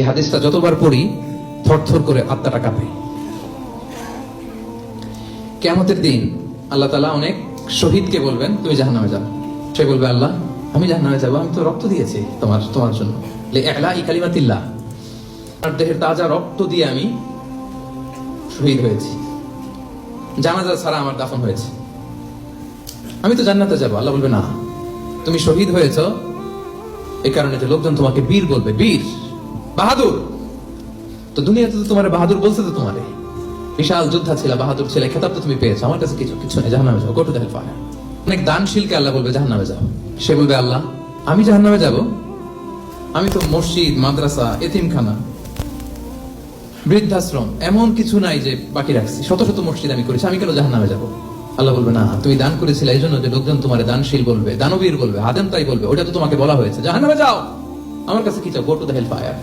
হাদিসটা যতবার পড়ি থরথর করে আত্মাটা কাঁপে। কিয়ামতের দিন আল্লাহ তাআলা অনেক শহীদকে বলবেন তুমি জাহান্নামে যাও। সে বলবে আল্লাহ আমি জাহান্নামে যাব, আমি তো রক্ত দিয়েছি তোমার জন্য, লিইলাই কালিমাতিল্লাহ, আর দেহের তাজা রক্ত দিয়ে আমি শহীদ হয়েছি, জানাজা ছাড়া আমার দাফন হয়েছে, আমি তো জান্নাতে যাব। আল্লাহ বলবে না, তুমি শহীদ হয়েছ এই কারণে যে লোকজন তোমাকে বীর বলবে, বীর বাহাদুর। তো দুনিয়াতে তো তোমার বাহাদুর বলছে, তো তোমারে বিশাল যোদ্ধা ছিল, বাহাদুর ছিল, খেতাব তো তুমি পেয়েছো, আমার কাছে কিছু নেই, জাহান্নামে যাও, go to the hell fire. অনেক দানশীলকে আল্লাহ বলবে জাহান্নামে যাও। সে বলবে আল্লাহ আমি জাহান্নামে যাব, আমি তো মসজিদ, মাদ্রাসা, এতিমখানা, বৃদ্ধাশ্রম এমন কিছু নাই যে বাকি রাখছি, শত শত মসজিদ আমি করেছি, আমি কেন জাহান্নামে যাব? আল্লাহ বলবে না, তুমি দান করেছিলে এই জন্য যে লোকজন তোমার দানশীল বলবে, দানবীর বলবে, আদেম তাই বলবে, ওটা তো তোমাকে বলা হয়েছে, জাহান্নামে যাও, আমার কাছে কি চাও, go to the hell fire.